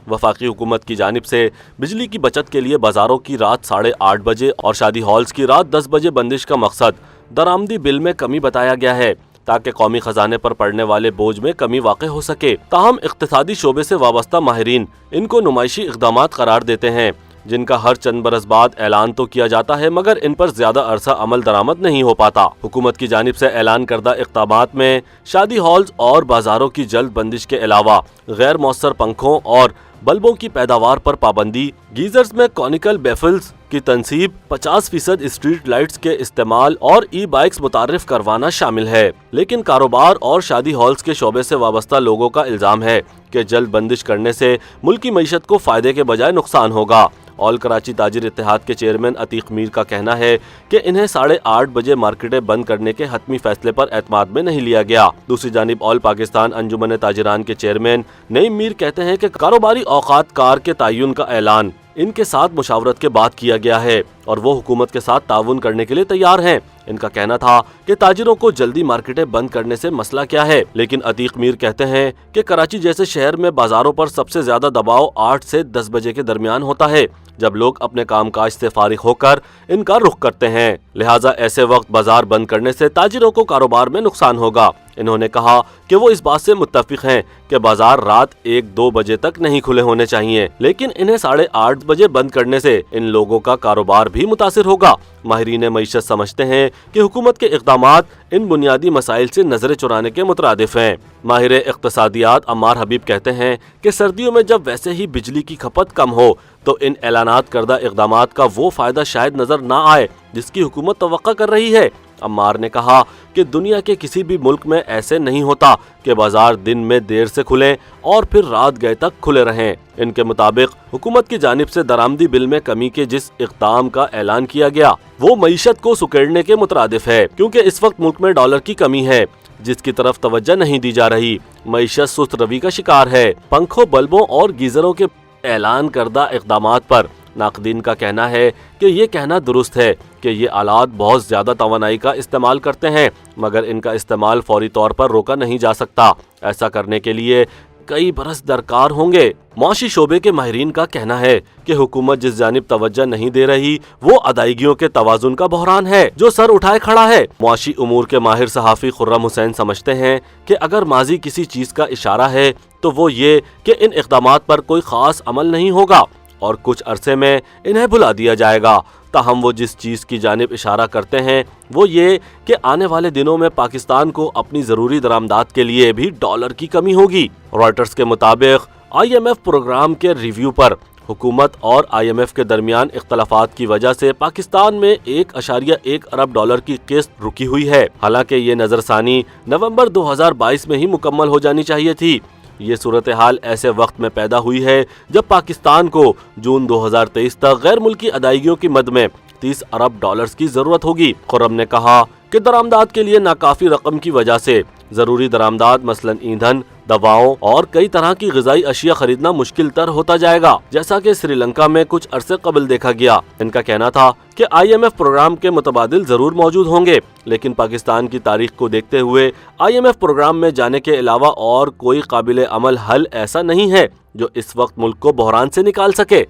वफाकी हुकूमत की जानिब से बिजली की बचत के लिए बाजारों की रात 8:30 बजे और शादी हॉल्स की रात 10 बजे बंदिश का मकसद दरामदी बिल में कमी बताया गया है ताकि कौमी खजाने पर पड़ने वाले बोझ में कमी वाक़ हो सके। ताहम इक़्तिसादी शोबे से वाबस्ता माहिरीन इनको नुमाइशी इक़दामात करार देते हैं जिनका हर चंद बरस बाद ऐलान तो किया जाता है मगर इन पर ज्यादा अरसा अमल दरामद नहीं हो पाता। हुकूमत की जानिब से ऐलान करदा इक़दामात में शादी हॉल्स और बाजारों की जल्द बंदिश के अलावा गैर मौसर पंखों और बल्बों की पैदावार पर पाबंदी, गीजर्स में कॉनिकल बेफल्स की तनसीब, 50% स्ट्रीट लाइट्स के इस्तेमाल और ई बाइक्स मुतारिफ करवाना शामिल है। लेकिन कारोबार और शादी हॉल्स के शोबे से वाबस्ता लोगों का इल्जाम है कि जल्द बंदिश करने से मुल्की मईशत को फायदे के बजाय नुकसान होगा। ऑल कराची ताजिर इत्तेहाद के चेयरमैन अतीक मीर का कहना है कि इन्हें 8:30 बजे मार्केटें बंद करने के हतमी फैसले पर एतमाद में नहीं लिया गया। दूसरी जानिब ऑल पाकिस्तान अंजुमन ताजिरान के चेयरमैन नईम मीर कहते हैं कि कारोबारी औकात कार के तयन का ऐलान इनके साथ मुशावरत के बाद किया गया है और वो हुकूमत के साथ ताउन करने के लिए तैयार हैं। इनका कहना था कि ताजिरों को जल्दी मार्केटें बंद करने से मसला क्या है, लेकिन अतीक मीर कहते हैं कि कराची जैसे शहर में बाजारों पर सबसे ज्यादा दबाव 8 से 10 बजे के दरमियान होता है जब लोग अपने कामकाज से फारिग होकर इनका रुख करते हैं। लिहाजा ऐसे वक्त बाजार बंद करने से ताजिरों को कारोबार में नुकसान होगा। इन्होंने कहा कि वो इस बात से मुत्तफिक हैं कि बाजार रात 1-2 बजे तक नहीं खुले होने चाहिए, लेकिन इन्हें 8:30 बजे बंद करने से इन लोगों का कारोबार भी मुतासिर होगा। माहिरीन मईशत समझते हैं कि हुकूमत के इक़दामात इन बुनियादी मसाइल से नजरें चुराने के मुतरादिफ हैं। माहिर इक़्तिसादियात अम्मार हबीब कहते हैं कि सर्दियों में जब वैसे ही बिजली की खपत कम हो तो इन ऐलानात करदा इक़दामात का वो फायदा शायद नजर ना आए जिसकी हुकूमत तवक्का कर रही है। अम्मार ने कहा कि दुनिया के किसी भी मुल्क में ऐसे नहीं होता कि बाजार दिन में देर से खुलें और फिर रात गए तक खुले रहें। इनके मुताबिक हुकूमत की जानिब से दरामदी बिल में कमी के जिस इक़दाम का ऐलान किया गया वो मईशत को सुकेड़ने के मुतरादिफ है, क्योंकि इस वक्त मुल्क में डॉलर की कमी है जिसकी तरफ तवज्जो नहीं दी जा रही। मईशत सुस्त रवि का शिकार है। पंखों, बल्बों और गीजरों के ऐलान करदा इक़दामात पर नाक़दीन का कहना है कि ये कहना दुरुस्त है कि ये आलात बहुत ज़्यादा तवानाई का इस्तेमाल करते हैं मगर इनका इस्तेमाल फौरी तौर पर रोका नहीं जा सकता। ऐसा करने के लिए कई बरस दरकार होंगे। मुआशी शोबे के माहिरीन का कहना है कि हुकूमत जिस जानिब तवज्जो नहीं दे रही वो अदायगियों के तवाजुन का बहरान है जो सर उठाए खड़ा है। मुआशी उमूर के माहिर सहाफ़ी खुर्रम हुसैन समझते हैं कि अगर माजी किसी चीज़ का इशारा है तो वो ये कि इन इक़दामात पर कोई ख़ास अमल नहीं होगा और कुछ अरसे में इन्हें भुला दिया जाएगा। ताहम वो जिस चीज़ की जानिब इशारा करते हैं वो ये कि आने वाले दिनों में पाकिस्तान को अपनी ज़रूरी दरामदात के लिए भी डॉलर की कमी होगी। रॉयटर्स के मुताबिक IMF प्रोग्राम के रिव्यू पर हुकूमत और IMF के दरमियान इख्तलाफात की वजह से पाकिस्तान में 1.1 अरब डॉलर की किस्त रुकी हुई है। हालांकि ये नज़रसानी नवंबर 2022 में ही मुकम्मल हो जानी चाहिए थी। ये सूरत हाल ऐसे वक्त में पैदा हुई है जब पाकिस्तान को जून 2023 तक गैर मुल्की अदायगियों की मद में 30 अरब डॉलर्स की जरूरत होगी। खुर्रम ने कहा कि दरामदाद के लिए नाकाफी रकम की वजह से जरूरी दरामदाद मसलन ईंधन, दवाओं और कई तरह की ग़िज़ाई अशिया खरीदना मुश्किल तर होता जाएगा, जैसा कि श्रीलंका में कुछ अरसे कबल देखा गया। इनका कहना था कि IMF प्रोग्राम के मुतबादिल जरूर मौजूद होंगे, लेकिन पाकिस्तान की तारीख को देखते हुए IMF प्रोग्राम में जाने के अलावा और कोई काबिल अमल हल ऐसा नहीं है जो इस वक्त मुल्क को बहरान से निकाल सके।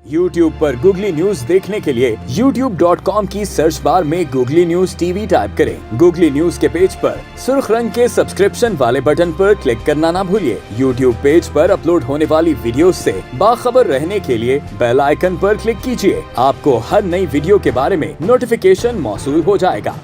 YouTube पर गूगली न्यूज देखने के लिए youtube.com की सर्च बार में गूगली न्यूज TV टाइप करें। गूगली न्यूज के पेज पर सुर्ख रंग के सब्सक्रिप्शन वाले बटन पर क्लिक करना ना भूलिए। YouTube पेज पर अपलोड होने वाली वीडियोस से बाखबर रहने के लिए बेल आइकन पर क्लिक कीजिए। आपको हर नई वीडियो के बारे में नोटिफिकेशन मौसूल हो जाएगा।